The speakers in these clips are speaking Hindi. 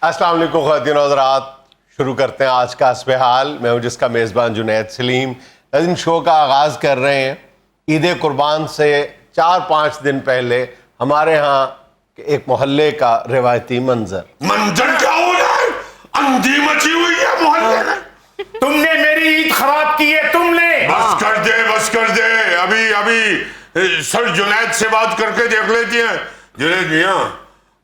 अस्सलाम वालेकुम ख़वातीन और हज़रात, शुरू करते हैं आज का हस्बे हाल। मैं हूं जिसका मेज़बान जुनैद सलीम। इन शो का आगाज़ कर रहे हैं ईद कुर्बान से 4-5 दिन पहले हमारे यहाँ एक मोहल्ले का रिवायती मंजर क्या हो रहा है? अंधी मची हुई है मोहल्ले में। तुमने मेरी ईद खराब की है, तुमने। बस कर दे। अभी सर जुनैद से बात करके देख लेती हैं। जुनैद मियां,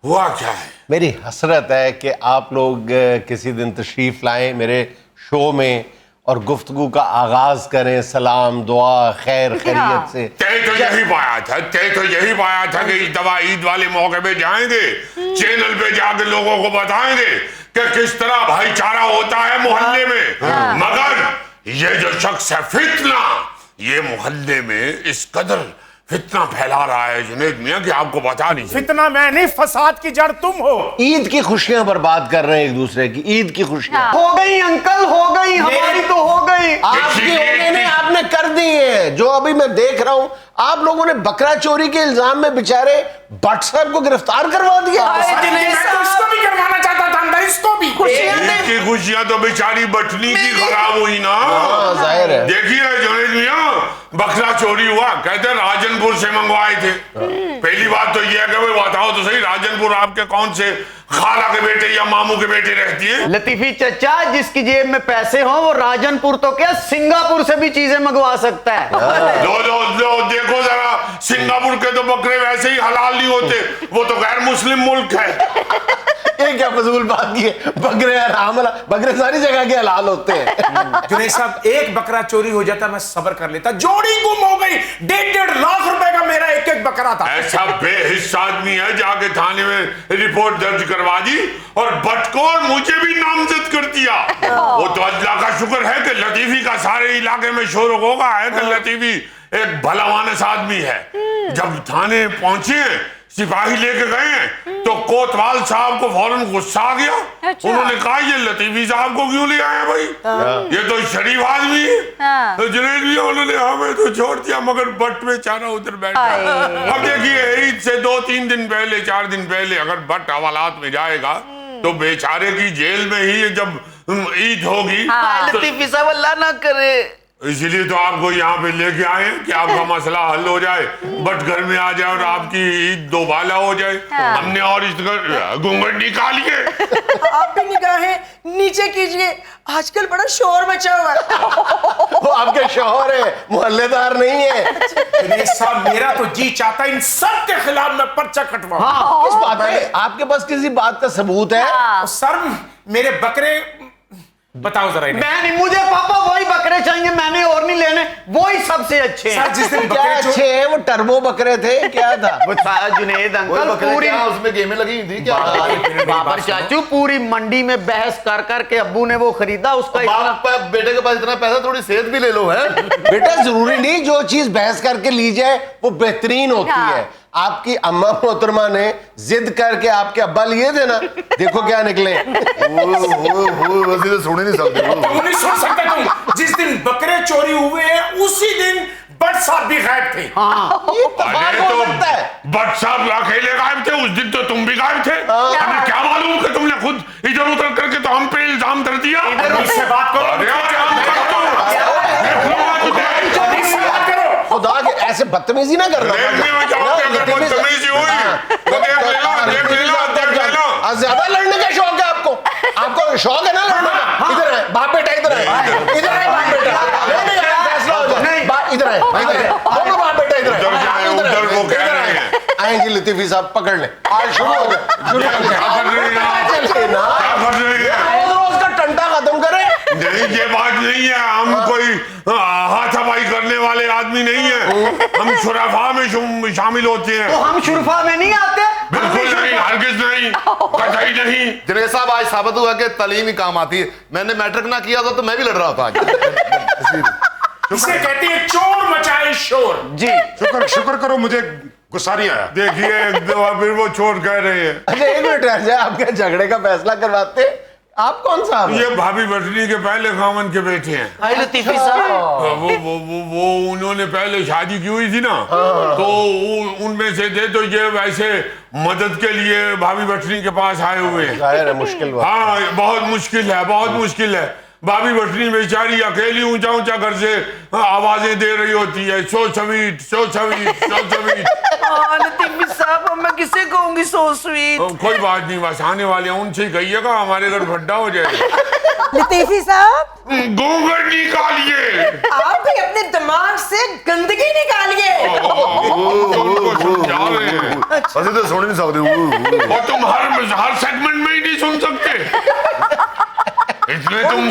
हुआ क्या है? मेरी हसरत है कि आप लोग किसी दिन तशरीफ़ लाएं मेरे शो में और गुफ्तगू का आगाज़ करें सलाम दुआ खैर खैरियत से। तय तो यही पाया था कि इस दफा ईद वाले मौके पे जाएंगे, चैनल पे जाकर लोगों को बताएंगे कि किस तरह भाईचारा होता है मोहल्ले में। मगर ये जो शख्स है फितना, ये मोहल्ले में इस कदर फितना फैला रहा है जुनैद मियां कि आपको बता नहीं। फितना मैं नहीं, फसाद की जड़ तुम हो। ईद की खुशियां बर्बाद कर रहे हैं एक दूसरे की। ईद की खुशियां हो गई अंकल, हो गई, हमारी तो हो गई। आपकी होने ने आपने कर दी है। जो अभी मैं देख रहा हूं, आप लोगों ने बकरा चोरी के इल्जाम में बेचारे भट्ट साहब को गिरफ्तार करवा दिया। इसको भी करवाना चाहता था अंदर, इसको भी। खुशियां तो बेचारी बटनी की खराब हुई ना। जाहिर है। देखिए जुनैद मियां, बकरा चोरी हुआ, कहते राजनपुर से मंगवाए थे। पहली बात तो यह है कि भाई बताओ तो सही, राजनपुर आपके कौन से खाला के बेटे या मामू के बेटे रहती है? लतीफी चचा, जिसकी जेब में पैसे हो वो राजनपुर तो क्या सिंगापुर से भी चीजें मंगवा सकता है। दो देखो जरा, सिंगापुर के तो बकरे वैसे ही हलाल नहीं होते, वो तो गैर मुस्लिम मुल्क है। ये क्या फजूल बात की है? बकरे हराम, बकरे सारी जगह के हलाल होते हैं। जुनैद साहब, एक बकरा चोरी हो जाता मैं सब्र कर लेता, जोड़ी गुम हो गई, 1.5 लाख रुपए का मेरा एक बकरा था। ऐसा बेहिस आदमी है, जाके थाने में रिपोर्ट दर्ज करवा दी और भट्ट को और मुझे भी नामजद कर दिया। वो तो अल्लाह का शुक्र है कि लतीफी का सारे इलाके में शोर होगा है कि लतीफी एक भला मानस आदमी है। जब थाने पहुंचे, सिपाही लेके गए तो कोतवाल साहब को फौरन गुस्सा आ गया। उन्होंने कहा ये लतीफी साहब को क्यों ले आए भाई, ये तो शरीफ आदमी है। तो जुनैद भी उन्होंने हमें तो छोड़ दिया, मगर भट्ट में चारा उधर बैठा। अब देखिए ईद से 2-3 दिन पहले, 4 दिन पहले अगर भट्ट हवालात में जाएगा तो बेचारे की जेल में ही जब ईद होगी। लतीफी साहब अल्लाह ना करे। इसीलिए तो आपको यहाँ पे लेके आए कि आपका मसला हल हो जाए, बट घर में आ जाए और आपकी ईद दोबाला हो जाए। हमने और इस घूंघट निकालिए। आप भी निगाहें नीचे कीजिए, आजकल बड़ा शोर मचा हुआ है। वो आपके शौहर है, मोहल्लेदार नहीं है। जुनैद साहब, मेरा तो जी चाहता है इन सब के खिलाफ मैं पर्चा कटवाऊं। किस बात है? आपके पास किसी बात का सबूत है? सर, मेरे बकरे बताओ जरा इन्हें। मैं नहीं, मुझे पापा वही बकरे चाहिए, मैंने और नहीं लेने, वही सबसे अच्छे हैं। जिस दिन क्या अच्छे हैं? वो टर्बो बकरे थे, क्या था? वो था जुनैद अंकल, पूरी उसमें गेमें लगी थी क्या? बाबर चाचू पूरी मंडी में बहस कर कर के अब्बू ने वो खरीदा। उसका बेटे के पास इतना पैसा, थोड़ी सेहत भी ले लो है। बेटा जरूरी नहीं जो चीज बहस करके ली जाए वो बेहतरीन होती है। आपकी अम्मा मोहतरमा ने जिद करके आपके अब्बा लिए थे ना, देखो क्या निकले। वैसे तो सुन ही नहीं सकते। तुम नहीं सुन सकते तुम। जिस दिन बकरे चोरी हुए हैं उसी दिन भट्ट साहब भी गायब थे। ये इत्तेफाक हो सकता है। भट्ट साहब अकेले गायब थे, उस दिन तो तुम भी गायब थे। हमें क्या मालूम कि तुमने खुद इधर उधर करके तो हम पे इल्जाम धर दिया। मुझसे बात करो। खुदा के ऐसे बदतमीजी ना करना। ज्यादा लड़ने का शौक है आपको? आपको शौक है ना लड़ने का? इधर है बाप बेटा, इधर है, इधर है बाप बेटा, फैसला हो जाए। इधर है, दोनों बाप बेटा इधर है। आएंगे लतीफी साहब, पकड़ ले, आज शुरू हो जाए। रोज का टंटा खत्म करे। नहीं, ये बात नहीं है, हम कोई हाथापाई करने वाले आदमी नहीं है। हम शुरफा में शामिल होते हैं। तो हम शुरफा में नहीं आते? बिल्कुल नहीं, हरगिज नहीं, कतई नहीं। जुनैद साहब, आज साबित हुआ कि तालीम ही काम आती है। मैंने मैट्रिक ना किया था तो मैं भी लड़ रहा था आज। इसे कहते हैं चोर मचाए शोर। जी शुक्र करो मुझे गुस्सा नहीं आया। देखिए फिर वो चोर कह रहे हैं। अच्छा एक मिनट रह जाए, आपके झगड़े का फैसला करवाते आप कौन सा ये भाभी बटनी के पहले खामन के बेटे हैं। हाय लतीफी साहब, वो उन्होंने पहले शादी की हुई थी ना, तो उनमें से थे, तो ये वैसे मदद के लिए भाभी बटनी के पास आए हुए हैं। जाहिर है मुश्किल बात। हाँ, बहुत मुश्किल है, बहुत मुश्किल है। भाभी बटनी बेचारी अकेली ऊंचा ऊंचा घर से आवाजें दे रही होती है, so sweet, so sweet, so sweet. Latifi साहब, अब मैं किसे कहूंगी सो स्वीट? कोई बात नहीं, बस आने वाले हैं, उनसे ही कहिएगा हमारे घर भड्डा हो जाएगा। लतीफी साहब, घूंघट निकालिए। आप भी अपने दिमाग से गंदगी निकालिए। उनको समझा रहे हैं। असि तो सुन नहीं सकते। और तुम हर सेगमेंट में ही नहीं सुन सकते, इसमें तुम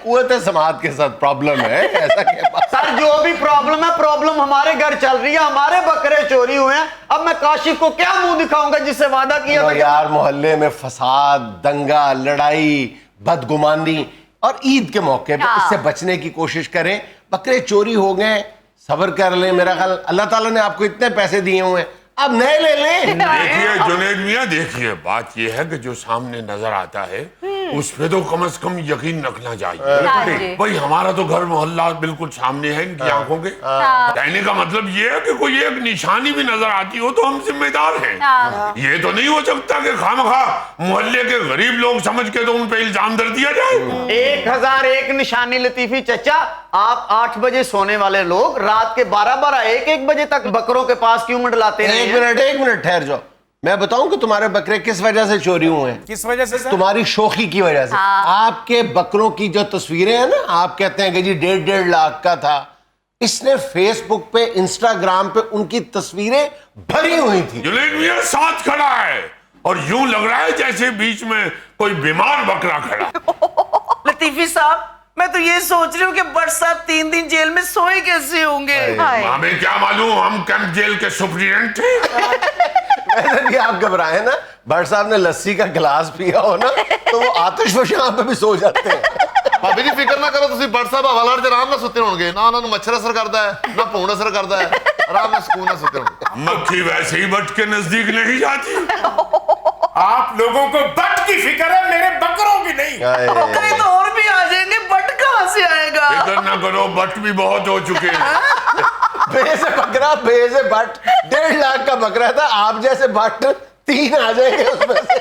कुव्वत समाज के साथ प्रॉब्लम है, ऐसा क्या? सर जो भी प्रॉब्लम है, प्रॉब्लम हमारे घर चल रही है, हमारे बकरे चोरी हुए हैं। अब मैं काशिफ को क्या मुंह दिखाऊंगा जिससे वादा किया था? यार मोहल्ले में फसाद, दंगा, लड़ाई, बदगुमानी और ईद के मौके पे इससे बचने की कोशिश करें। बकरे चोरी हो गए, सब्र कर लें। मेरा ख्याल अल्लाह ताला ने आपको इतने पैसे दिए हुए हैं, अब नए ले लें। देखिए जुनैद मियां, देखिए बात यह है कि जो सामने नजर आता है उस पे तो कम से कम यकीन रखना चाहिए। भाई हमारा तो घर मोहल्ला बिल्कुल सामने है इनकी आंखों के। कहने का मतलब ये है कि कोई एक निशानी भी नजर आती हो तो हम जिम्मेदार हैं। ये तो नहीं हो सकता कि खामखा मोहल्ले के गरीब लोग समझ के तो उन पे इल्जाम धर दिया जाए। 1001 निशानी लतीफी चचा। आप 8 बजे सोने वाले लोग रात के 12-12, 1-1 बजे तक बकरों के पास क्यों मंडलाते हैं? एक मिनट ठहर जाओ। मैं बताऊं कि तुम्हारे बकरे किस वजह से चोरी हुए हैं? किस वजह से सर? तुम्हारी शोखी की वजह से। आपके बकरों की जो तस्वीरें हैं ना, आप कहते हैं कि जी 1.5 लाख का था, इसने फेसबुक पे, इंस्टाग्राम पे उनकी तस्वीरें भरी हुई थी। जुनैद मियां साथ खड़ा है और यूं लग रहा है जैसे बीच में कोई बीमार बकरा खड़ा। लतीफी साहब, मैं तो ये सोच रही हूँ कि बट साहब 3 दिन जेल में सोए कैसे होंगे? हमें क्या मालूम, हम कैंप जेल के सुप्रीडेंट थे। वैसे भी आप घबराए ना, भट्ट साहब ने लस्सी का गिलास पिया हो ना, तो वो आतिश यहाँ पे भी सो जाते हैं। भाभी जी फिक्र ना करो, ਤੁਸੀਂ बट साहब हवाला च आराम ਨਾਲ ਸੁੱਤੇ ਹੋਣਗੇ ਨਾ, ਉਹਨਾਂ ਨੂੰ ਮੱਛਰ ਅਸਰ ਕਰਦਾ ਹੈ ਨਾ ਭੌਂ ਅਸਰ ਕਰਦਾ ਹੈ, आराम ਨਾਲ ਸਕੂਨ ਨਾਲ ਸੁੱਤੇ ਹੋਣਗੇ। मक्खी वैसे ही बट के नजदीक नहीं जाती। आप लोगों को बट की फिक्र है, मेरे बकरों की नहीं। बकरे तो और भी आ जाएंगे, बट कहाँ से आएगा? फिक्र ना करो, बट भी बहुत हो चुके हैं। बे से बकरा, बे से बट, 1.5 लाख का बकरा था, आप जैसे बट 3 आ जाएंगे उसमें से।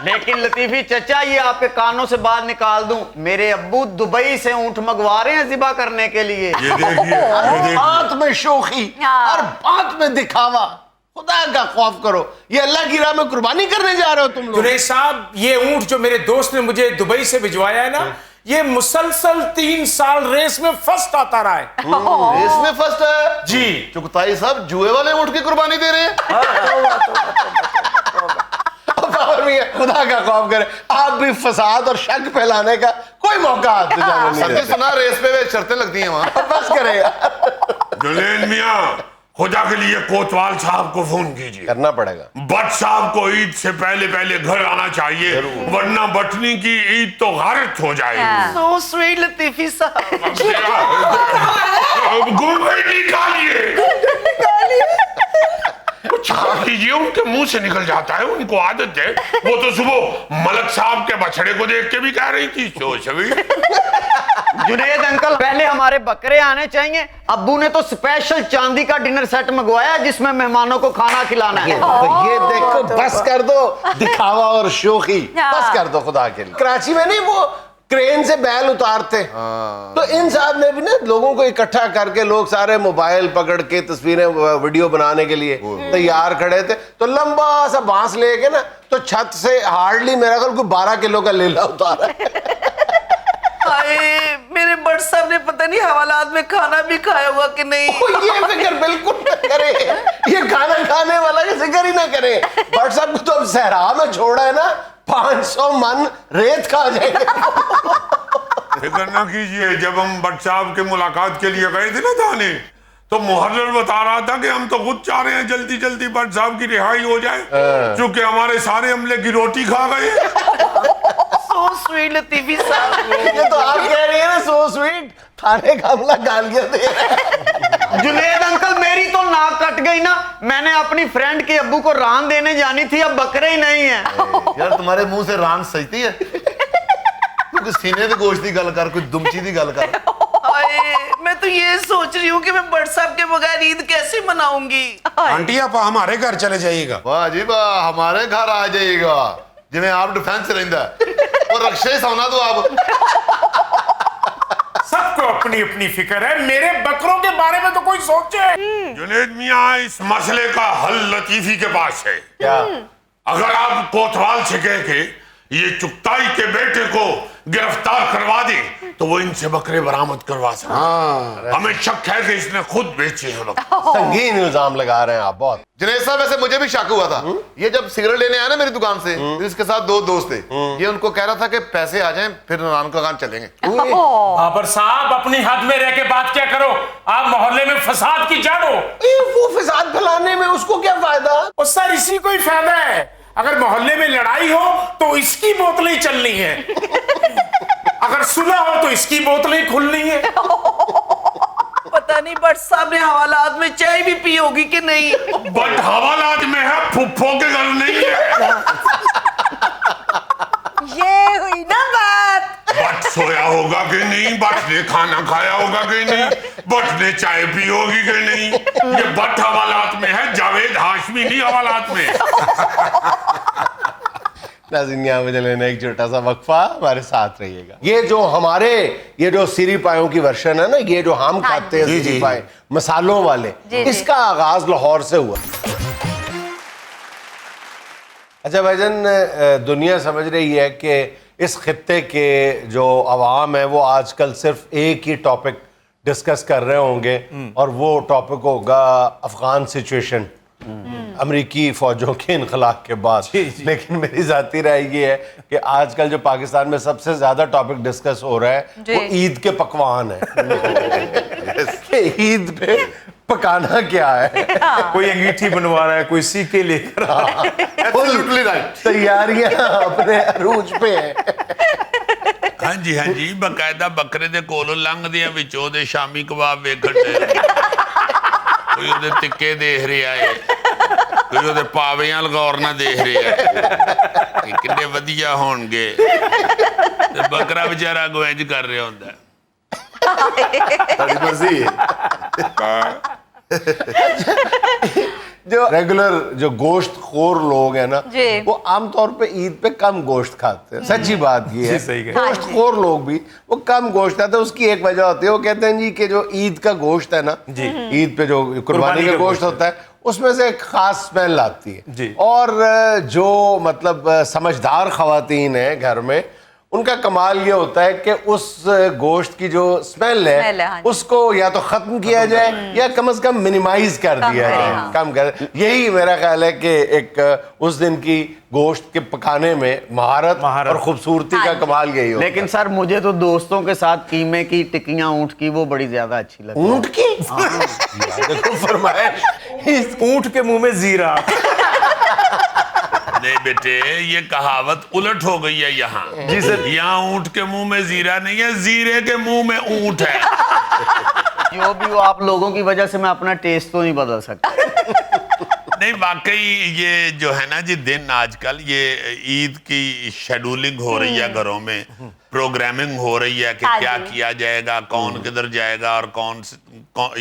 लेकिन लतीफी चचा, ये आपके कानों से बात निकाल दूं, मेरे अब्बू दुबई से ऊंट मंगवा रहे हैं ज़िबा करने के लिए। ये देखिए, बात में शोखी और बात में दिखावा। खुदा का खौफ करो, ये अल्लाह की राह में कुर्बानी करने जा रहे हो तुम लोग। जुनैद साहब, ये ऊंट जो मेरे दोस्त ने मुझे दुबई से भिजवाया है ना, ये मुसलसल 3 साल रेस में फर्स्ट आता रहा है। रेस में फर्स्ट है जी। चुगताई साहब जुए वाले ऊँट की कुर्बानी दे रहे हैं। खुदा का खौफ करे, आप भी फसाद और शक फैलाने का कोई मौका हाथ में जाने नहीं सत्य देते। सुना, रेस पे वे शर्तें लगती हैं वहां। बस करेगा, जुनैद मियां, खुदा के लिए कोतवाल साहब को फोन कीजिए। करना पड़ेगा। बट साहब को ईद से पहले घर आना चाहिए, वरना बटनी की ईद तो गारत हो जाएगी। So sweet लतीफी साहब। घूंघट निकालिए। कुछ खा कीजिए, उनके मुंह से निकल जाता है, उनको आदत है। वो तो सुबह मलक साहब के बछड़े को देख के भी कह रही थी सो छवि। जुनैद अंकल, पहले हमारे बकरे आने चाहिए। अब्बू ने तो स्पेशल चांदी का डिनर सेट मंगवाया जिसमें मेहमानों को खाना खिलाना है। ये देखो, बस कर दो दिखावा और शोखी, बस कर दो खुदा के लिए। कराची में नहीं वो क्रेन से बैल उतारते, तो इन साहब ने भी ना लोगों को इकट्ठा करके, लोग सारे मोबाइल पकड़ के तस्वीरें वीडियो बनाने के लिए तैयार खड़े थे, तो लंबा सा बांस लेके ना, तो छत से हार्डली मेरा ख्याल कोई 12 किलो का लेला उतारा है। हाय, मेरे बट साहब ने पता नहीं हवालात में खाना भी खाया हुआ कि नहीं। ये फिक्र बिल्कुल न करे, ये खाना खाने वाला की जिक्र ही ना करे। बट साहब को तो अब सहरा में छोड़ा है ना, 500 मन रेत खा जाएंगे। फिक्र ना कीजिए, जब हम बट साहब के मुलाकात के लिए गए थे ना थाने, तो मुहर्रर बता रहा था कि हम तो खुद चाह रहे हैं जल्दी जल्दी बट साहब की रिहाई हो जाए, क्योंकि हमारे सारे अमले की रोटी खा गए। So sweet लतीफी साहब। ये तो आप कह रही है ना सो स्वीट, थाने का हमला गालियां दे रहा है। जुनैद अंकल, मेरी तो नाक कट गई ना। मैंने अपनी फ्रेंड के अब्बू को रान देने जानी थी, अब बकरे ही नहीं है। यार तुम्हारे मुंह से रान सजती है। तू कोई सीने दे गोश्त दी गल कर, कोई दुमची दी गल कर। हाय, मैं तो ये सोच रही हूँ कि मैं बट साहब के बगैर ईद कैसे मनाऊंगी। आंटी आप हमारे घर चले जाइएगा। वाह जी वाह, हमारे घर आ जाइएगा जिवें आप डिफेंस रहिंदा और रक्षा ही सौना दो आप। सबको अपनी अपनी फिक्र है, मेरे बकरों के बारे में तो कोई सोचे। जुनेद मियां, इस मसले का हल लतीफी के पास है। क्या? अगर आप कोतवाल से कह के ये चुगताई के बेटे को गिरफ्तार करवा दे तो वो इनसे बकरे बरामद करवा सकते। हाँ, हमें शक है कि इसने खुद बेचे हैं बकरे। संगीन इल्जाम लगा रहे हैं आप बहुत। जुनेद साहब, वैसे मुझे भी शक हुआ था। ये जब सिगरेट लेने आया ना मेरी दुकान से, तो इसके साथ 2 दोस्त थे। ये उनको कह रहा था कि पैसे आ जाएं फिर नारायण का खान चलेंगे। बाबर साहब, अपनी हद में रह के बात क्या करो, आप मोहल्ले में फसाद की जड़ हो। वो फिसाद फैलाने में उसको क्या फायदा? और सर, इसी को ही फायदा है। अगर मोहल्ले में लड़ाई हो तो इसकी बोतलें चलनी है, अगर सुलह हो तो इसकी बोतलें खुलनी है। पता नहीं बट साहब ने हवालात में चाय भी पी होगी कि नहीं। बट हवालात में है, फुफ्फो के घर नहीं है। ये हुई ना बात। बट सोया होगा कि नहीं, बट ने खाना खाया होगा कि नहीं, बट ने चाय पी होगी कि नहीं। ये बट हवालात में है, जावेद हाशमी नहीं हवालात में। नाज़रीन, यहाँ मुझे लेना एक छोटा सा वक्फा, हमारे साथ रहिएगा। ये जो सीरी पायों की वर्शन है ना, ये जो हम खाते हैं सीरी पाए मसालों वाले, इसका आगाज लाहौर से हुआ। अच्छा भाईजान, दुनिया समझ रही है कि इस खित्ते के जो अवाम है वो आजकल सिर्फ एक ही टॉपिक डिस्कस कर रहे होंगे, और वो टॉपिक होगा अफगान सिचुएशन, अमरीकी फौजों के इनखलाब के बाद। लेकिन मेरी जाती राय ये है कि आजकल जो पाकिस्तान में सबसे ज्यादा टॉपिक डिस्कस हो रहा है वो ईद के पकवान है। कि ईद पे पकाना क्या है। कोई अंगीठी बनवा रहा है, कोई सीके लेकर आ रहा है। Absolutely right. तैयारियां अपने अरूज पे है। हाँ जी, बकायदा बकरे दे कोलों लंघदे विचों दे शामी कबाब वेखण दे, कोई ਉਹਦੇ ਟਿੱਕੇ ਦੇਖ ਰਿਹਾ ਹੈ, ਕੋਈ ਉਹਦੇ ਪਾਵਿਆਂ ਲਗੌਰ ਨਾ ਦੇਖ ਰਿਹਾ ਹੈ ਕਿ ਕਿੰਨੇ ਵਧੀਆ ਹੋਣਗੇ, ਤੇ ਬੱਕਰਾ ਵਿਚਾਰਾ ਗੋਇੰਜ ਕਰ ਰਿਹਾ ਹੁੰਦਾ। साड़ी मर्जी जो रेगुलर जो गोश्त खोर लोग हैं ना, वो आमतौर पे ईद पे कम गोश्त खाते हैं। सच्ची बात ये है, गोश्त खोर लोग भी वो कम गोश्त खाते हैं। उसकी एक वजह होती है, वो कहते हैं जी कि जो ईद का गोश्त है ना, ईद पे जो कुर्बानी का गोश्त होता है उसमें से एक खास स्मेल आती है। और जो मतलब समझदार खवातीन है घर में, उनका कमाल ये होता है कि उस गोश्त की जो स्मेल है उसको या तो खत्म किया जाए या कम से कम मिनिमाइज कर दिया जाए, कम कर। यही मेरा ख्याल है कि एक उस दिन की गोश्त के पकाने में महारत और खूबसूरती का कमाल यही होता है। लेकिन सर, मुझे तो दोस्तों के साथ कीमे की टिक्कियां ऊंट की वो बड़ी ज्यादा अच्छी लगती है। ऊंट की देखो फरमाइश, ऊंट के मुंह में जीरा। नहीं बेटे, ये कहावत उलट हो गई है यहाँ। जी सर, यहाँ ऊंट के मुंह में जीरा नहीं है, जीरे के मुंह में ऊंट है। जो भी हो, आप लोगों की वजह से मैं अपना टेस्ट तो नहीं बदल सकता। नहीं, वाकई ये जो है ना जी दिन, आजकल ये ईद की शेड्यूलिंग हो रही है, घरों में प्रोग्रामिंग हो रही है कि क्या किया जाएगा, कौन किधर जाएगा और कौन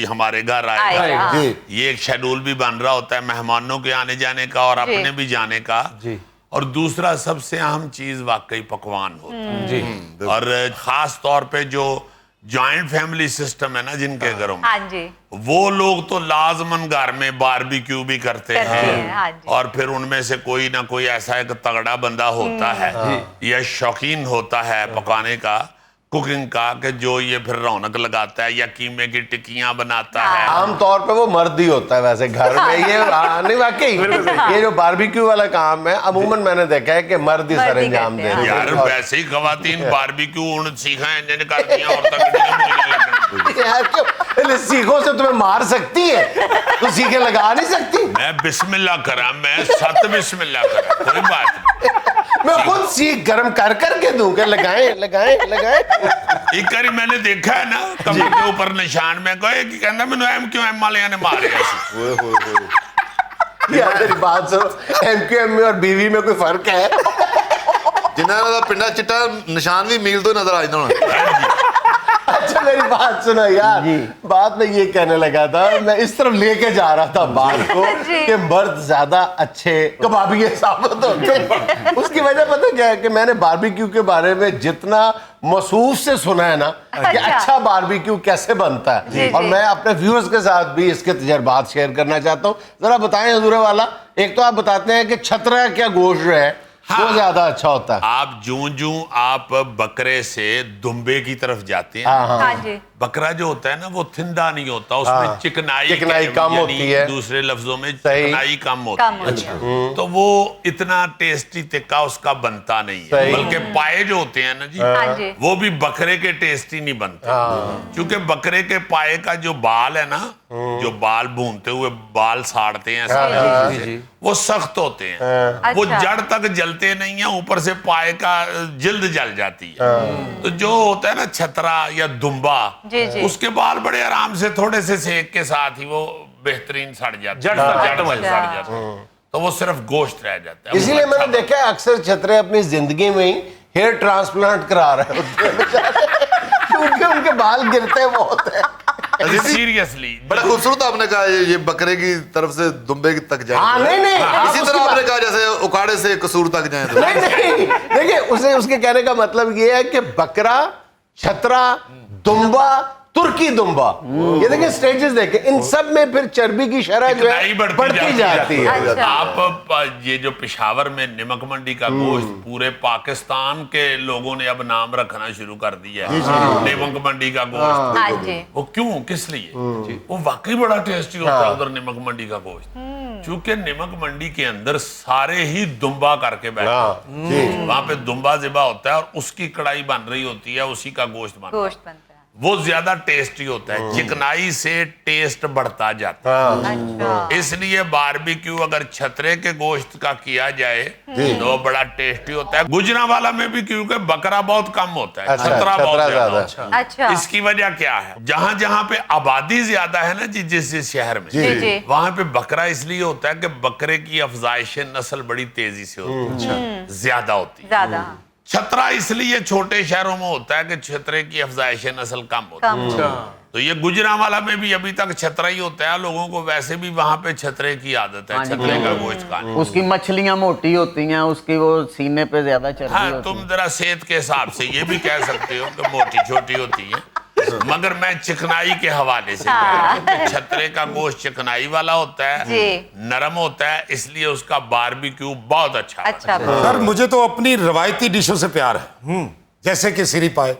हमारे घर आएगा। ये एक शेड्यूल भी बन रहा होता है मेहमानों के आने जाने का और अपने भी जाने का। और दूसरा सबसे अहम चीज वाकई पकवान होता है। और खास तौर पे जो जॉइंट फैमिली सिस्टम है ना जिनके घरों में, वो लोग तो लाजमन घर में बारबेक्यू भी करते हैं। और फिर उनमें से कोई ना कोई ऐसा एक तगड़ा बंदा होता है या शौकीन होता है पकाने का, कुकिंग का, कि जो ये फिर रौनक लगाता है या कीमे की टिक्कियां बनाता है। आमतौर पे वो मर्द ही होता है वैसे घर में। ये नहीं, वाकई ये जो बारबेक्यू वाला काम है अमूमन मैंने देखा है कि मर्द ही सर अंजाम दे। यार वैसे ही खवातीन बारबेक्यू उन सीखा है जिन्हें करती हैं, और तक यार क्यों सीखो से तुम्हें मार सकती है, तो सीखे लगा नहीं सकती। मैं बिस्मिल्लाह करा, मैं सत बिस्मिल्लाह करा, कोई बात नहीं। मैं खुद सीख गरम कर करके दूं कि लगाएं लगाएं लगाएं। एक बारी मैंने देखा है ना कमर के ऊपर निशान में कहे कि कहना मैंने एम क्यों एम वाले ने मारे यार मेरी बात सुनो, एमक्यूएम में और बीवी में कोई फर्क है? जिन्होंने दा पिंडा चिट्टा निशान भी मील तो नजर आ जाता होना। अच्छा मेरी बात सुनो यार, बात मैं ये कहने लगा था, मैं इस तरफ लेके जा रहा था बात को कि मर्द ज्यादा अच्छे कबाबी साबित होते हैं। उसकी वजह पता क्या है कि मैंने बारबेक्यू के बारे में जितना मसूफ से सुना है ना कि अच्छा बारबेक्यू कैसे बनता है, और मैं अपने व्यूअर्स के साथ भी इसके तजर्बात शेयर करना चाहता हूँ। जरा बताएं हजूर वाला, एक तो आप बताते हैं कि छतरा क्या गोश्त जो है वो ज्यादा अच्छा होता है। आप जूं आप बकरे से दुम्बे की तरफ जाते हैं, हाँ जी, बकरा जो होता है ना वो थिंदा नहीं होता, उसमें चिकनाई कम होती है, दूसरे लफ्जों में चिकनाई कम होती है, तो वो इतना टेस्टी टिक्का उसका बनता नहीं है। बल्कि पाए जो होते हैं ना जी, वो भी बकरे के टेस्टी नहीं बनते, क्योंकि बकरे के पाए का जो बाल है ना, जो बाल भूनते हुए बाल साड़ते हैं वो सख्त होते हैं, वो जड़ तक जलते नहीं है, ऊपर से पाए का जिल्द जल जाती है। तो जो होता है ना छतरा या दुम्बा, उसके बाल बड़े आराम से थोड़े से सेक के साथ ही वो बेहतरीन सड़ जाते हैं, जड़ में सड़ जाते हैं, तो वो सिर्फ गोश्त रह जाता है। इसीलिए मैंने देखा है अक्सर छतरे अपनी जिंदगी में ही हेयर ट्रांसप्लांट करा रहे होते हैं क्योंकि उनके बाल गिरते बहुत है। सीरियसली बड़ा खूबसूरत आपने कहा ये बकरे की तरफ से दुम्बे तक जाए। हाँ, नहीं इसी तरह आपने कहा जैसे उकाड़े से कसूर तक जाए। नहीं देखिए, उसके कहने का मतलब ये है कि बकरा, छतरा, दुम्बा, तुर्की दुम्बा, ये देखिए स्टेजेस देखे, इन सब में फिर चर्बी की शरह जो है बढ़ती जाती है। आप ये जो पेशावर में नमक मंडी का गोश्त, पूरे पाकिस्तान के लोगों ने अब नाम रखना शुरू कर दिया है नमक मंडी का गोश्त। वो क्यों, किस लिए? वो वाकई बड़ा टेस्टी होता है उधर नमक मंडी का गोश्त, क्योंकि नमक मंडी के अंदर सारे ही दुम्बा करके बैठे, वहां पे दुम्बा ज़िबा होता है और उसकी कढ़ाई बन रही होती है, उसी का गोश्त बनता है, वो ज्यादा टेस्टी होता है, चिकनाई से टेस्ट बढ़ता जाता है। इसलिए बारबेक्यू अगर छतरे के गोश्त का किया जाए तो बड़ा टेस्टी होता है। गुजरांवाला में भी क्योंकि बकरा बहुत कम होता है, छतरा बहुत ज्यादा। अच्छा, इसकी वजह क्या है? जहां जहां पे आबादी ज्यादा है ना जिस शहर में, वहां पे बकरा इसलिए होता है कि बकरे की अफजाइश नस्ल बड़ी तेजी से होती है, ज्यादा होती है। छतरा इसलिए छोटे शहरों में होता है कि छतरे की अफजाइश नस्ल कम होती है। तो ये गुजरांवाला में भी अभी तक छतरा ही होता है, लोगों को वैसे भी वहां पे छतरे की आदत है, छतरे का गोश्त खाने। उसकी मछलियां मोटी होती हैं, उसकी वो सीने पे ज्यादा चर्बी होती है। तुम जरा सेहत के हिसाब से ये भी कह सकते हो कि मोटी छोटी होती है, मगर मैं चिकनाई के हवाले से छतरे का गोश्त चिकनाई वाला होता है, नरम होता है, इसलिए उसका बारबेक्यू बहुत अच्छा है। सर मुझे तो अपनी रवायती डिशों से प्यार है, जैसे कि सिरी पाए।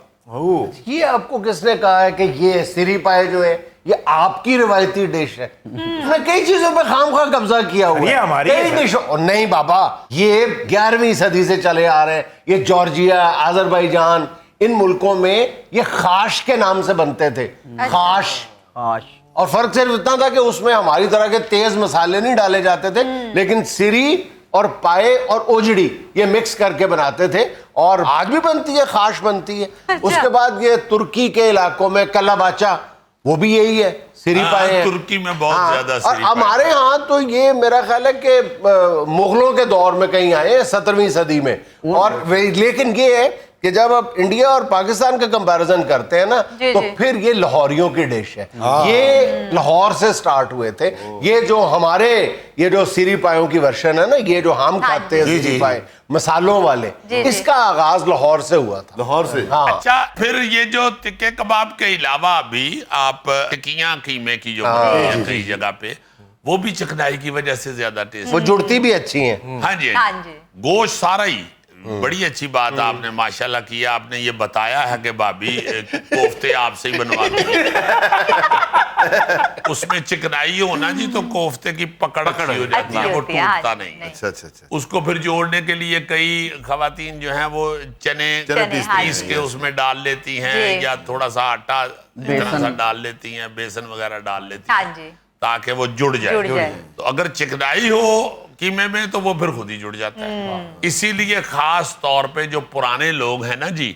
ये आपको किसने कहा है कि ये सिरी पाए जो है ये आपकी रिवायती डिश है? इसने कई चीजों पे खामखा कब्जा किया हुआ है, हमारी कई डिशों। नहीं बाबा, ये 11वीं सदी से चले आ रहे हैं, ये जॉर्जिया, अजरबैजान, इन मुल्कों में ये खाश के नाम से बनते थे। खाश, और फर्क सिर्फ इतना था कि उसमें हमारी तरह के तेज मसाले नहीं डाले जाते थे, लेकिन सिरी और पाए और ओजड़ी ये मिक्स करके बनाते थे, और आज भी बनती है, खाश बनती है। उसके बाद ये तुर्की के इलाकों में कलाबाचा, वो भी यही है, सिरी पाए है। तुर्की में बहुत ज्यादा और हमारे यहाँ तो ये मेरा ख्याल है कि मुगलों के दौर में कहीं आए हैं 17वीं सदी में। और लेकिन ये है कि जब आप इंडिया और पाकिस्तान का कंपैरिजन करते हैं ना, तो फिर ये लाहौरियों की डिश है। ये लाहौर से स्टार्ट हुए थे। ये जो हमारे ये जो सिरी पायों की वर्जन है ना, ये जो हम खाते हैं सिरी पाए मसालों वाले, इसका आगाज लाहौर से हुआ था। लाहौर से? हाँ। अच्छा, फिर ये जो टिक्के कबाब के अलावा भी आप टिक्कियां कीमे की जो बनती हैं कई जगह पे, वो भी चिकनाई की वजह से ज्यादा टेस्ट, वो जुड़ती भी अच्छी हैं। हाँ जी, गोश्त सारा ही। बड़ी अच्छी बात आपने माशाल्लाह किया, आपने ये बताया है कि भाभी कोफ्ते आपसे ही बनवाते हैं। उसमें चिकनाई हो ना जी तो कोफ्ते की पकड़ हो जाती है, वो टूटता नहीं। अच्छा। उसको फिर जोड़ने के लिए कई खवातीन जो हैं वो चने पीस के उसमें डाल लेती हैं, या थोड़ा सा आटा इतना सा डाल लेती हैं, बेसन वगैरह डाल लेती हैं ताकि वो जुड़ जाए। तो अगर चिकनाई हो कीमे में तो वो फिर खुद ही जुड़ जाता है। इसीलिए खास तौर पे जो पुराने लोग हैं ना जी,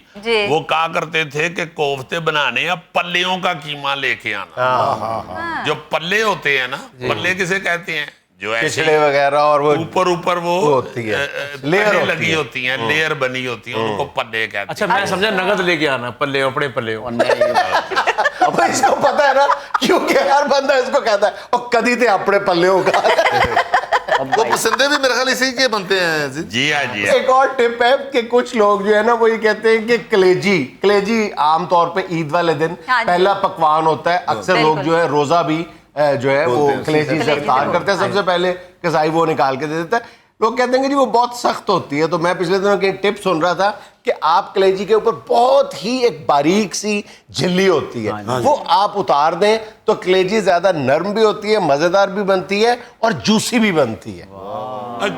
वो कहा करते थे कि कोफ्ते बनाने या पल्लियों का कीमा लेके आना। जो पल्ले होते हैं ना, पल्ले किसे कहते हैं? जो ऐसे चिचड़े वगैरह और वो ऊपर ऊपर वो होती है, लेयर लेयर होती लगी है। होती हैं, लेयर बनी होती है, उनको पल्ले कहते अच्छा मैं समझा नगद लेके आना पल्ले अपने पल्ले अब इसको पता है ना, क्योंकि हर बंदा इसको कहता है और कदी ते अपने पल्ले होगा। वो पसंदे भी मेरे ख्याल इसी के बनते हैं जी। हैं। जी हाँ जी हाँ। एक और टिप है कि कुछ लोग जो है ना वो ये कहते हैं कि कलेजी आमतौर पे ईद वाले दिन हाँ जी। पहला पकवान होता है। अक्सर लोग बिल्कुल। जो है रोजा भी जो है वो बोलते हैं, कलेजी से कलेजी इफ्तार से करते हैं। सबसे पहले कसाई वो निकाल के दे देता है। लोग कहते हैं कि जी वो बहुत सख्त होती है। तो मैं पिछले दिनों की टिप सुन रहा था कि आप कलेजी के ऊपर बहुत ही एक बारीक सी झिल्ली होती है, वो आप उतार दें तो कलेजी ज्यादा नरम भी होती है, मजेदार भी बनती है और जूसी भी बनती है।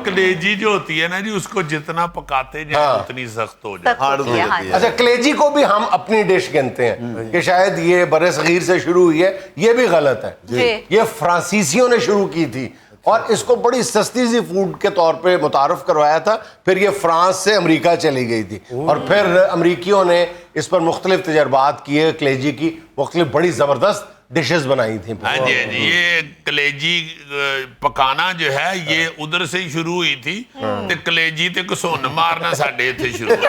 कलेजी जो होती है ना जी, उसको जितना पकाते जाए हाँ। उतनी सख्त हो जाए। हार्ड हो हाँ जाती जी। है। अच्छा, कलेजी को भी हम अपनी डिश गिनते हैं कि शायद ये बरे सगीर से शुरू हुई है। ये भी गलत है। जी। ये फ्रांसीसियों ने शुरू की थी और इसको बड़ी सस्ती सी फूड के तौर पे मुतारफ करवाया था। फिर ये फ्रांस से अमेरिका चली गई थी और फिर अमेरिकियों ने इस पर मुख्तलिफ तजर्बात किए, कलेजी की मुख्तलिफ बड़ी ज़बरदस्त डिशेस बनाई थी। हाँ जी हाँ जी। ये कलेजी पकाना जो है ये उधर से ही शुरू हुई थी ते कलेजी ते घसुन मारना साडे इत्थे शुरू हुआ।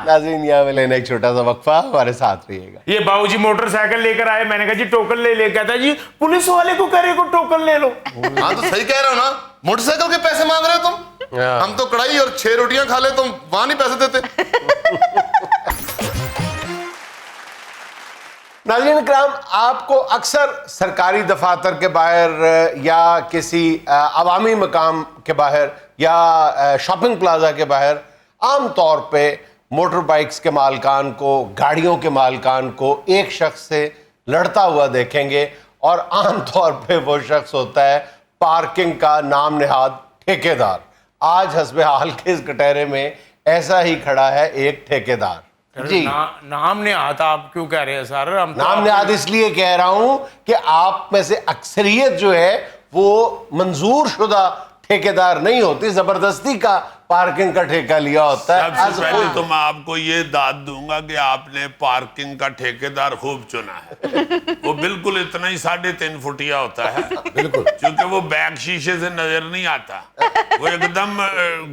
नाज़रीन, यहाँ में लेना एक छोटा सा वक्फा, हमारे साथ रहिएगा। ये बाबूजी मोटरसाइकिल लेकर आए, मैंने कहा जी टोकन ले कहता जी पुलिस वाले को करे को टोकन ले लो। हाँ तो सही कह रहे हो ना, मोटरसाइकिल के पैसे मांग रहे हो तुम। हाँ। हम तो कढ़ाई और 6 रोटियां खा ले, तुम वहां नहीं पैसे देते। नाज़रीन इकराम, आपको अक्सर सरकारी दफातर के बाहर या किसी अवामी मकाम के बाहर या शॉपिंग प्लाजा के बाहर आम तौर पे मोटर बाइक्स के मालकान को, गाड़ियों के मालकान को एक शख्स से लड़ता हुआ देखेंगे और आम तौर पे वो शख्स होता है पार्किंग का नाम नेहाद ठेकेदार। आज हस्बे हाल के इस कटहरे में ऐसा ही खड़ा है एक ठेकेदार। जी, नाम ने आता आप क्यों कह रहे हैं सर? हम तो नाम नेहाद इसलिए कह रहा हूं कि आप में से अक्सरियत जो है वो मंजूर शुदा ठेकेदार नहीं होती, जबरदस्ती का पार्किंग का ठेका लिया होता है। सबसे पहले तो मैं आपको ये दाद दूंगा कि आपने पार्किंग का ठेकेदार खूब चुना है। वो बिल्कुल इतना ही 3.5 फुटिया होता है, बिल्कुल, क्योंकि वो बैक शीशे से नजर नहीं आता। वो एकदम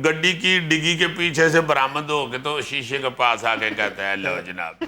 गड्डी की डिग्गी के पीछे से बरामद हो के तो शीशे के पास आके कहता है लो जनाब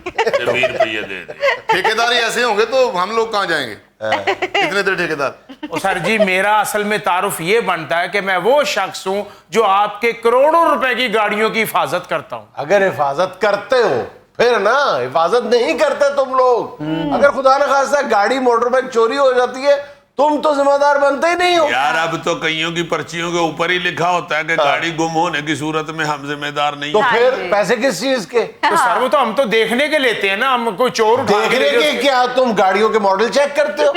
20 रुपये दे दे। ठेकेदार ही ऐसे होंगे तो हम लोग कहाँ जाएंगे? इतने देर ठेकेदार। ओ सर जी, मेरा असल में तारुफ ये बनता है कि मैं वो शख्स हूं जो आपके करोड़ों रुपए की गाड़ियों की हिफाजत करता हूं। अगर हिफाजत करते हो फिर ना, हिफाजत नहीं करते तुम लोग। अगर खुदा न खास्ता गाड़ी मोटर बाइक चोरी हो जाती है, तुम तो जिम्मेदार बनते ही नहीं हो। यार अब तो कईयों की पर्चियों के ऊपर ही लिखा होता है कि गाड़ी गुम होने की सूरत में हम जिम्मेदार नहीं तो हैं। फिर जी। पैसे किस चीज के? तो सर वो तो हम तो देखने के लेते हैं ना, हम कोई चोर उठा के देखने ले के जाए। क्या तुम गाड़ियों के मॉडल चेक करते हो?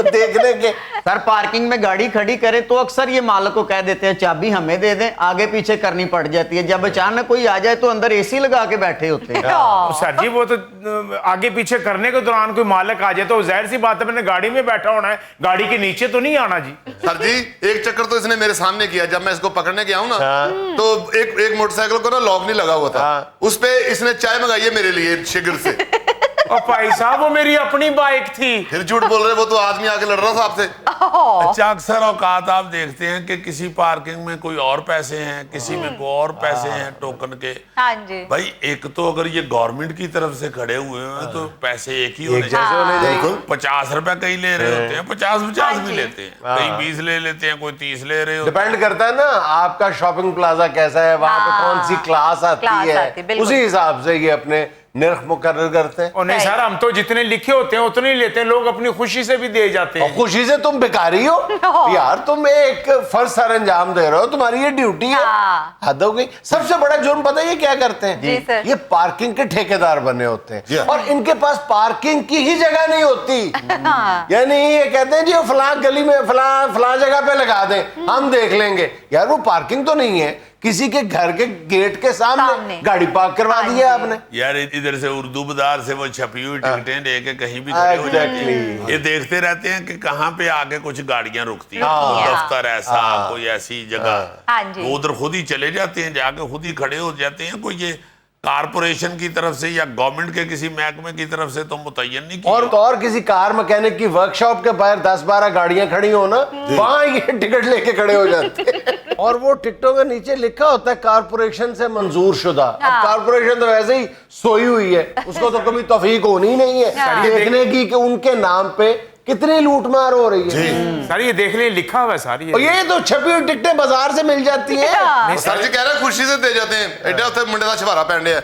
देखने के। सर पार्किंग में गाड़ी खड़ी करे तो अक्सर ये मालिक को कह देते हैं चाबी हमें दे दें, आगे पीछे करनी पड़ जाती है। जब अचानक कोई आ जाए तो अंदर एसी लगा के बैठे होते हैं। तो सर जी वो तो आगे पीछे करने के दौरान कोई मालिक आ जाए तो जाहिर सी बात है मैंने गाड़ी में बैठा होना है, गाड़ी के नीचे तो नहीं आना जी। सर जी एक चक्कर तो इसने मेरे सामने किया, जब मैं इसको पकड़ने गया हूं ना तो एक मोटरसाइकिल को ना लॉक नहीं लगा हुआ था, उस पे इसने चाय मंगाई है मेरे लिए शिगर से। और भाई साहब वो मेरी अपनी बाइक थी। फिर झूठ बोल रहे, वो तो आदमी आके लड़ रहा था आपसे। अच्छा अक्सर औकात आप देखते हैं कि किसी पार्किंग में कोई और पैसे हैं, किसी में कोई और पैसे हैं टोकन के। हाँ जी। भाई एक तो अगर ये गवर्नमेंट की तरफ से खड़े हुए हैं तो पैसे एक ही होने जैसे होने चाहिए। 50 रुपए कहीं ले रहे होते हैं, 50 हाँ भी जी। लेते हैं, कहीं 20 ले लेते हैं, कोई 30 ले रहे होते हैं। डिपेंड करता है ना आपका शॉपिंग प्लाजा कैसा है, वहां पे कौन सी क्लास आती क्लास है, आती है, बिल्कुल। उसी हिसाब से ये अपने निर्ख मुकर्रर करते हैं। और नहीं सर, हम तो जितने लिखे होते हैं उतने ही लेते हैं, लोग अपनी खुशी से भी दे जाते और हैं। खुशी से तुम भिखारी हो यार, तुम एक फर्ज सर अंजाम दे रहे हो, तुम्हारी ये ड्यूटी है। हाँ। हद हो गई। सबसे बड़ा जुर्म पता है ये क्या करते हैं? जी सर। ये पार्किंग के ठेकेदार बने होते जी हैं हाँ। और इनके पास पार्किंग की ही जगह नहीं होती। हाँ। यानी ये कहते हैं जी वो फलां गली में फलां जगह पे लगा दें, हम देख लेंगे। यार वो पार्किंग तो नहीं है, किसी के घर के गेट के सामने गाड़ी पार्क करवा दी है आपने। यार इधर से उर्दू बाजार से वो छपी हुई टिकटें लेके कहीं भी खड़े हो जाते हैं। Exactly। ये देखते रहते हैं कि कहाँ पे आगे कुछ गाड़ियां रुकती हैं, हाँ। कोई दफ्तर ऐसा, कोई ऐसी जगह, हाँ जी। वो उधर खुद ही चले जाते हैं, जाके खुद ही खड़े हो जाते हैं। कोई ये कारपोरेशन की तरफ से या गवर्नमेंट के किसी महकमे की तरफ से तो मुतय्यन नहीं किया। और किसी कार मैकेनिक की वर्कशॉप के बाहर 10-12 गाड़ियां खड़ी हो ना, वहां ये टिकट लेके खड़े हो जाते हैं। और वो टिकटों के नीचे लिखा होता है कारपोरेशन से मंजूर शुदा। अब कारपोरेशन तो वैसे ही सोई हुई है, उसको तो कभी तौफीक होनी नहीं है देखने की कि उनके नाम पे कितनी लूटमार हो रही है। सर ये देख लें, लिखा हुआ है सारी। और ये तो छपी हुई टिकटें बाजार से मिल जाती हैं। सर जी कह रहे हैं खुशी से दे जाते हैं, एडा उत्थे मुंडे दा छवारा पैंडे है।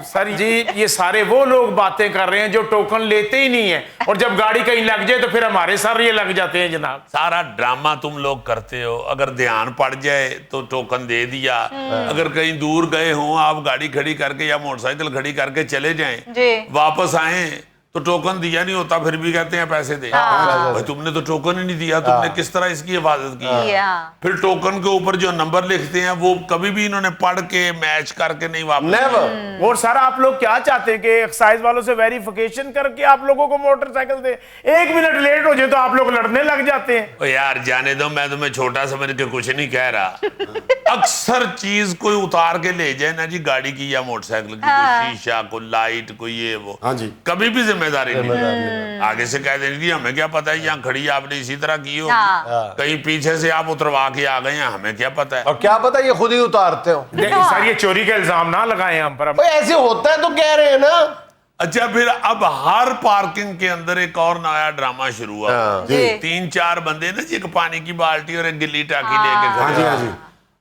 सर जी ये सारे वो लोग बातें कर रहे हैं जो टोकन लेते ही नहीं है, और जब गाड़ी कहीं लग जाए तो फिर हमारे सर ये लग जाते हैं जनाब। सारा ड्रामा तुम लोग करते हो। अगर ध्यान पड़ जाए तो टोकन दे दिया, अगर कहीं दूर गए हो आप गाड़ी खड़ी करके या मोटरसाइकिल खड़ी करके चले जाएं, वापस आए तो टोकन दिया नहीं होता, फिर भी कहते हैं पैसे दे। भाई तुमने तो टोकन ही नहीं दिया, तुमने किस तरह इसकी हिफाजत की है? फिर टोकन के ऊपर जो नंबर लिखते हैं वो कभी भी इन्होंने पढ़ के मैच करके नहीं वापस। नेवर। और सर आप लोग क्या चाहते हैं कि एक्साइज वालों से वेरिफिकेशन करके आप लोगों को मोटरसाइकिल दे? 1 मिनट लेट हो जाए तो आप लोग लड़ने लग जाते हैं। ओ यार जाने दो, मैं तुम्हें छोटा समझ के कुछ नहीं कह रहा। अक्सर चीज कोई उतार के ले जाए ना जी, गाड़ी की या मोटरसाइकिल की, कोई शीशा, कोई लाइट, कोई ये वो, हाँ जी, कभी भी जिम्मेदारी नहीं। आगे से कह देंगे हमें क्या पता है, यहाँ खड़ी आपने इसी तरह की हो, कहीं पीछे से आप उतरवा के आ गए हैं, हमें क्या पता है। और क्या पता ये खुद ही उतारते हो। सर ये चोरी का इल्जाम ना लगाएं हम पर। भाई ऐसे होता है तो कह रहे हैं ना। अच्छा फिर अब हर पार्किंग के अंदर एक और नया ड्रामा शुरू हुआ। 3-4 बंदे ना जी, एक पानी की बाल्टी और एक गिल्ली टाकी लेके हाँ जी, हाँ जी,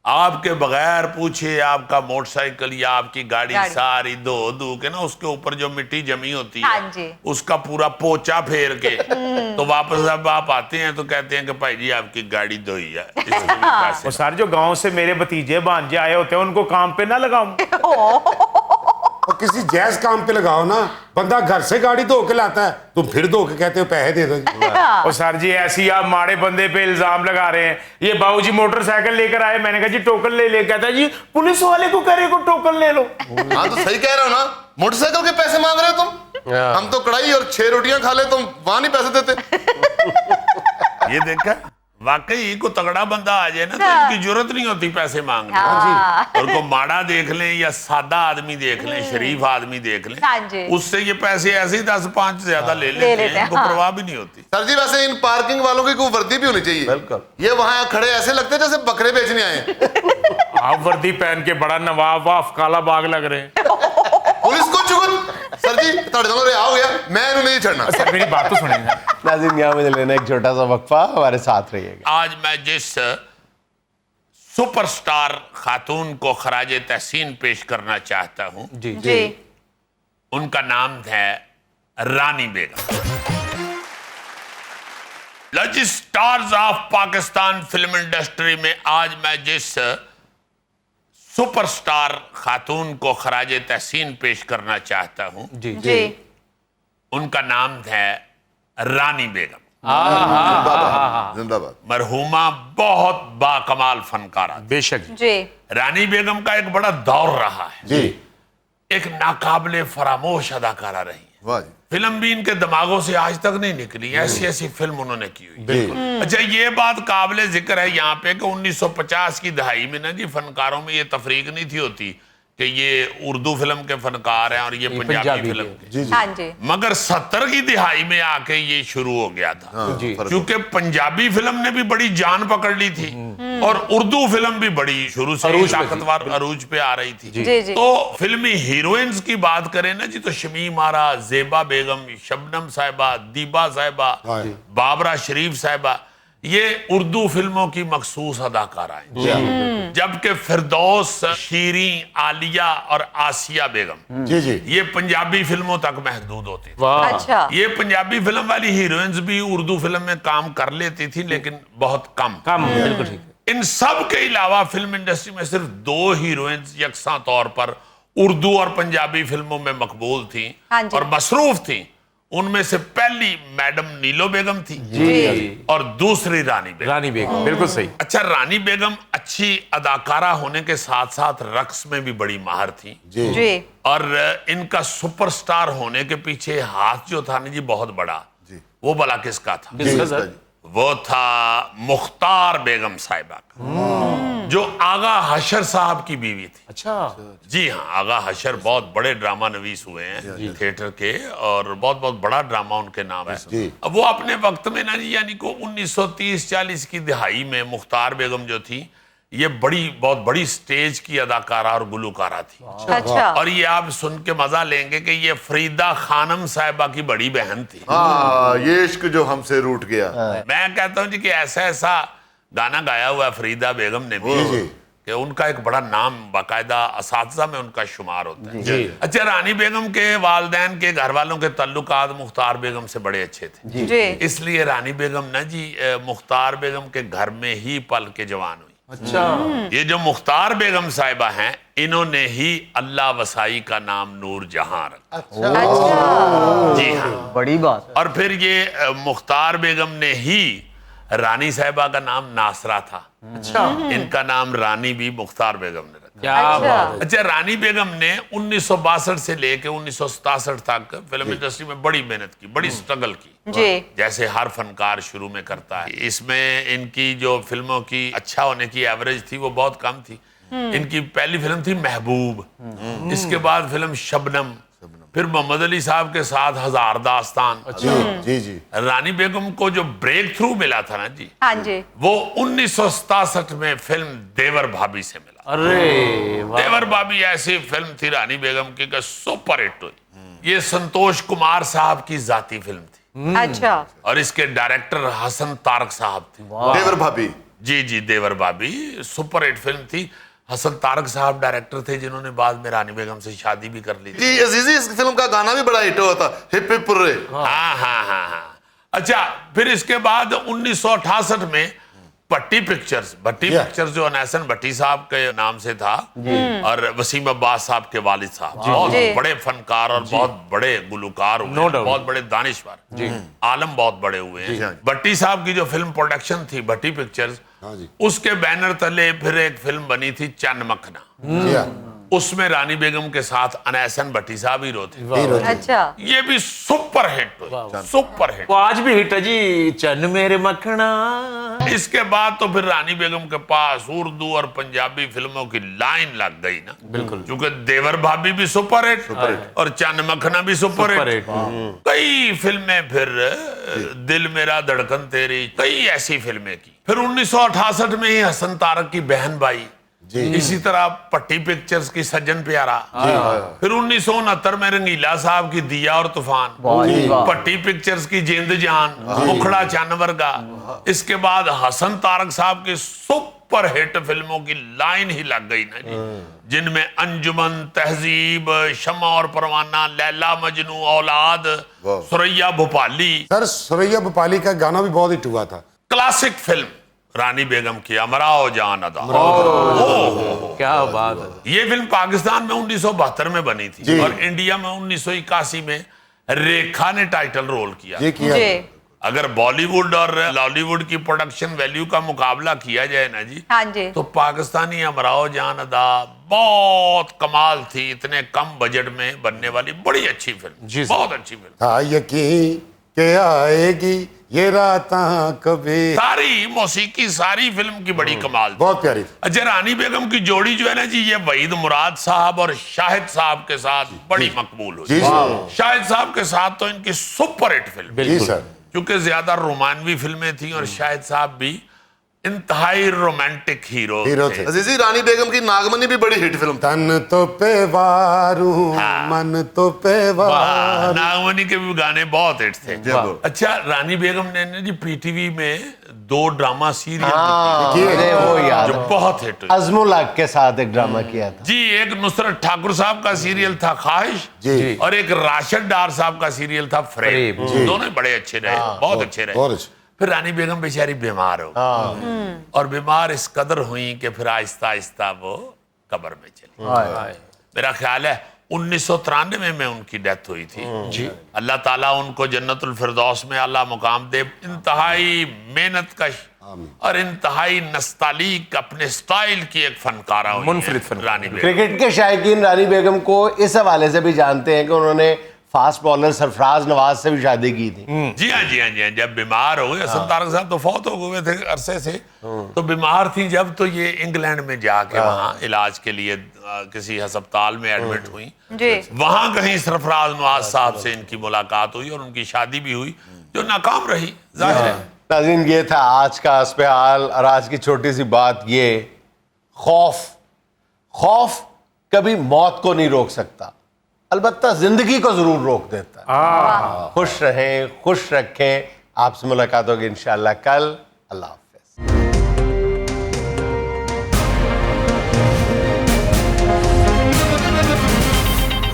आपके बगैर पूछे आपका मोटरसाइकिल या आपकी गाड़ी सारी धो के ना उसके ऊपर जो मिट्टी जमी होती है उसका पूरा पोचा फेर के तो वापस अब आप आते हैं तो कहते हैं कि भाई जी आपकी गाड़ी धोई है, इसके भी पैसे। और सर जो गांव से मेरे भतीजे भांजे आए होते हैं उनको काम पे ना लगाऊं। और किसी जायज काम पे लगाओ ना। बंदा घर से गाड़ी धो के लाता है, तुम फिर धो के कहते हो पैसे दे दो जी। और सर जी ऐसी आप माड़े बंदे पे इल्जाम लगा रहे हैं। ये बाबूजी मोटरसाइकिल लेकर आए, मैंने कहा जी टोकन ले कहता है जी पुलिस वाले को कह रहे को टोकन ले लो। हाँ तो सही कह रहे हो ना, मोटरसाइकिल के पैसे मांग रहे हो तुम। हम तो कढ़ाई और 6 रोटियां खा ले, तुम वहां नहीं पैसे देते। ये देखा वाकई को तगड़ा बंदा आ जाए ना तो इनकी जरूरत नहीं होती पैसे मांगने की। और को माड़ा देख लें या सादा आदमी देख लें, शरीफ आदमी देख लें, उससे ये पैसे ऐसे ही 10-5 ज्यादा ले लेते हैं, इनको परवाह भी नहीं होती। सर जी वैसे इन पार्किंग वालों की कोई वर्दी भी होनी चाहिए। बिल्कुल। ये वहां खड़े ऐसे लगते हैं जैसे बकरे बेचने आए। आप वर्दी पहन के बड़ा नवाब वाफ काला बाग लग रहे हैं। पुलिस को चुगल। सर जी ਤੁਹਾਡੇ ਨਾਲ ਰਿਹਾ हो गया, मैं इन्हें नहीं छोड़ना। सर मेरी बात तो सुनिए। नाज़रीन यहाँ मुझे लेना एक छोटा सा वक्फा, हमारे साथ रहिएगा। आज मैं जिस सुपरस्टार खातून को खराजे तहसीन पेश करना चाहता हूं जी उनका नाम है रानी बेगम। लज stars of Pakistan film industry में आज मैं जिस सुपरस्टार खातून को खराजे तहसीन पेश करना चाहता हूं जी उनका नाम है रानी बेगम। जिंदाबाद। मरहूमा बहुत बाकमाल फनकारा थी। बेशक जी रानी बेगम का एक बड़ा दौर रहा है, जी एक नाकाबिले फरामोश अदाकारा रही है। वाह जी। फिल्म भी इनके दिमागों से आज तक नहीं निकली, ऐसी ऐसी फिल्म उन्होंने की हुई। अच्छा ये बात काबिले जिक्र है यहाँ पे कि 1950 की दहाई में ना जी फनकारों में ये तफरीक नहीं थी होती कि ये उर्दू फिल्म के फनकार हैं और ये पंजाबी फिल्म के। हाँ जी मगर 70 की दिहाई में आके ये शुरू हो गया था। हाँ, फर्क क्योंकि पंजाबी फिल्म ने भी बड़ी जान पकड़ ली थी और उर्दू फिल्म भी बड़ी शुरू से ही ताकतवर अरूज पे आ रही थी। जी जी तो फिल्मी हीरोइंस की बात करें ना जी तो शमीम आरा, जेबा बेगम, शबनम साहिबा, दीबा साहिबा, बाबरा शरीफ साहिबा, ये उर्दू फिल्मों की मखसूस अदाकारा हैं। जबकि फिरदौस, शीरी, आलिया और आसिया बेगम जी जी, ये पंजाबी फिल्मों तक महदूद होती थी। अच्छा ये पंजाबी फिल्म वाली हीरोइंस भी उर्दू फिल्म में काम कर लेती थी लेकिन बहुत कम। बिल्कुल ठीक। इन सब के अलावा फिल्म इंडस्ट्री में सिर्फ 2 हीरोइंस यकसा तौर पर उर्दू और पंजाबी फिल्मों में मकबूल थी और मसरूफ थी। उनमें से पहली मैडम नीलो बेगम थी जी और दूसरी रानी बेगम। रानी बेगम बिल्कुल सही। अच्छा रानी बेगम अच्छी अदाकारा होने के साथ साथ रक्स में भी बड़ी माहिर थी जी और इनका सुपरस्टार होने के पीछे हाथ जो था ना जी बहुत बड़ा, वो भला किसका था? किसका सर? वो था मुख्तार बेगम साहिबा का। जो आगा हशर साहब की बीवी थी। अच्छा। जी हाँ, आगा हशर बहुत बड़े ड्रामा नवीस हुए हैं थिएटर के, और बहुत बहुत बड़ा ड्रामा उनके नाम है। अब वो अपने वक्त में ना जी, यानी को 1930-40 की दिहाई में मुख्तार बेगम जो थी, ये बहुत बड़ी स्टेज की अदाकारा और गुलकारा थी। अच्छा। और ये आप सुन के मजा लेंगे कि ये फरीदा खानम साहिबा की बड़ी बहन थी। हाँ, ये इश्क जो हमसे रूठ गया। मैं कहता हूँ जी कि ऐसा गाना गाया हुआ है फरीदा बेगम ने भी कि उनका एक बड़ा नाम बाकायदा असातिज़ा में उनका शुमार होता है। अच्छा, रानी बेगम के वालिदैन के घर वालों के तल्लुकात मुख्तार बेगम से बड़े अच्छे थे जी। इसलिए रानी बेगम ना जी मुख्तार बेगम के घर में ही पल के जवान हुई। अच्छा। ये जो मुख्तार बेगम साहिबा हैं, इन्होंने ही अल्लाह वसाई का नाम नूर जहां रखा। अच्छा। जी हाँ। बड़ी बात। और फिर ये मुख्तार बेगम ने ही रानी साहिबा का नाम नासरा था। अच्छा। इनका नाम रानी भी मुख्तार बेगम ने रखा। क्या अच्छा। बात है। अच्छा, रानी बेगम ने 1962 से लेके 1967 तक फिल्म इंडस्ट्री में बड़ी मेहनत की, बड़ी स्ट्रगल की, जी। जैसे हर फनकार शुरू में करता है। इसमें इनकी जो फिल्मों की अच्छा होने की एवरेज थी वो बहुत कम थी। इनकी पहली फिल्म थी महबूब, इसके बाद फिल्म शबनम, फिर मोहम्मद अली साहब के साथ हजार दास्तान। जी जी। रानी बेगम को जो ब्रेक थ्रू मिला था ना जी, हाँ जी। वो 1967 में फिल्म देवर भाभी से मिला। अरे वाह। देवर भाभी ऐसी फिल्म थी रानी बेगम की कि सुपर हिट हुई। ये संतोष कुमार साहब की जाती फिल्म थी। अच्छा। और इसके डायरेक्टर हसन तारक साहब थे। देवर भाभी। जी जी, देवर भाभी सुपर हिट फिल्म थी। हसन तारक साहब डायरेक्टर थे जिन्होंने बाद में रानी बेगम से शादी भी कर ली थी। जी अजीजी, इस फिल्म का गाना भी बड़ा हिट हुआ था, हिप हिप पुर्रे। हाँ। अच्छा, फिर इसके बाद 1968 में भट्टी पिक्चर्स जो अनैसन भट्टी साहब के नाम से था, और वसीम अब्बास साहब के वालिद साहब बहुत बड़े फनकार और बहुत बड़े गुलकार हुए, बहुत बड़े दानिश्वर, आलम बहुत बड़े हुए हैं। भट्टी साहब की जो फिल्म प्रोडक्शन थी भट्टी पिक्चर्स, उसके बैनर तले फिर एक फिल्म बनी थी चन्न मखना। उसमें रानी बेगम के साथ अनैसन भट्टी साहब हीरो थे। अच्छा। ये भी सुपर हिट हुई, सुपर हिट। वो आज भी हिट है जी, चन्न मेरे मखना। इसके बाद तो फिर रानी बेगम के पास उर्दू और पंजाबी फिल्मों की लाइन लग गई ना। बिल्कुल। क्योंकि देवर भाभी भी सुपर हिट और चन्न मखना भी सुपर हिट। कई फिल्में, फिर दिल मेरा धड़कन तेरी, कई ऐसी फिल्में की। फिर 1968 में ही हसन तारक की बहन भाई, इसी तरह पट्टी पिक्चर्स की सज्जन प्यारा, फिर 1969 में रंगीला साहब की दिया और तूफान, पट्टी पिक्चर्स की जिंद जान, मुखड़ा जानवर का। इसके बाद हसन तारक साहब की सुपर हिट फिल्मों की लाइन ही लग गई ना जी, जिनमें अंजुमन, तहजीब, शमा और परवाना, लैला मजनू, औलाद, सुरैया भोपाली। सर, सुरैया भोपाली का गाना भी बहुत हिट हुआ था। क्लासिक फिल्म रानी बेगम की अमराओ जान अदा। क्या बात है। ये फिल्म पाकिस्तान में 1972 में बनी थी और इंडिया में 1981 में रेखा ने टाइटल रोल किया। जी। अगर बॉलीवुड और लॉलीवुड की प्रोडक्शन वैल्यू का मुकाबला किया जाए ना जी, हाँ जी। तो पाकिस्तानी अमराओ जान अदा बहुत कमाल थी। इतने कम बजट में बनने वाली बड़ी अच्छी फिल्म, बहुत अच्छी फिल्म। था यकीन के आएगी ये रातां कभी। सारी मौसीकी, सारी फिल्म की बड़ी कमाल थी। बहुत प्यारी। अच्छा, रानी बेगम की जोड़ी जो है ना जी, ये वहीद मुराद साहब और शाहिद साहब के साथ बड़ी मकबूल हुई। शाहिद साहब के साथ तो इनकी सुपर हिट फिल्म, जी सर, क्योंकि ज्यादा रोमानवी फिल्में थी और शाहिद साहब भी इंतहाई रोमांटिक हीरो थे। अजीजी, रानी बेगम की नागमनी भी बड़ी हिट फिल्म। तन तो पे वारू, मन तो पे वारू। नागमनी के भी गाने बहुत हिट थे। अच्छा, रानी बेगम ने जी पीटीवी में 2 ड्रामा सीरियल वो याद जो बहुत हिट हुई। अजमुल हक के साथ एक ड्रामा किया था जी। एक नुसरत ठाकुर साहब का सीरियल था ख्वाहिश जी, और एक राशिद डार साहब का सीरियल था फ्रेम। दोनों बड़े अच्छे रहे, बहुत अच्छे रहे। फिर रानी बेगम बेचारी बीमार हो और बीमार इस कदर हुई कि फिर आहिस्ता आहिस्ता वो कब्र में चली। मेरा ख्याल है 1993 में उनकी डेथ हुई थी जी। अल्लाह ताला उनको जन्नतुल फिरदौस में आला मुकाम दे। इंतहाई मेहनत कश और इंतहाई नस्तालीक अपने स्टाइल की एक फनकारा हुई है रानी बेगम। क्रिकेट के शायकीन रानी बेगम को इस हवाले से भी जानते हैं कि उन्होंने फास्ट बॉलर सरफराज नवाज से भी शादी की थी। जी हाँ जी हाँ जी हाँ, जब बीमार हो गए हसन तारक साहब तो फौत हो गए थे अरसे से, तो बीमार थी जब, तो ये इंग्लैंड में जाके वहाँ इलाज के लिए किसी अस्पताल में एडमिट हुई। जी। वहां कहीं सरफराज नवाज साहब से इनकी मुलाकात हुई और उनकी शादी भी हुई, जो नाकाम रही जाहिर है। नाज़रीन, ये था आज का अस्पहाल और आज की छोटी सी बात ये, खौफ कभी मौत को नहीं रोक सकता, अलबत्ता जिंदगी को जरूर रोक देता है। खुश रहें, खुश रखें। आपसे मुलाकात होगी इंशाअल्लाह कल। अल्लाह हाफ़िज़।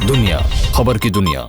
दुनिया खबर की दुनिया।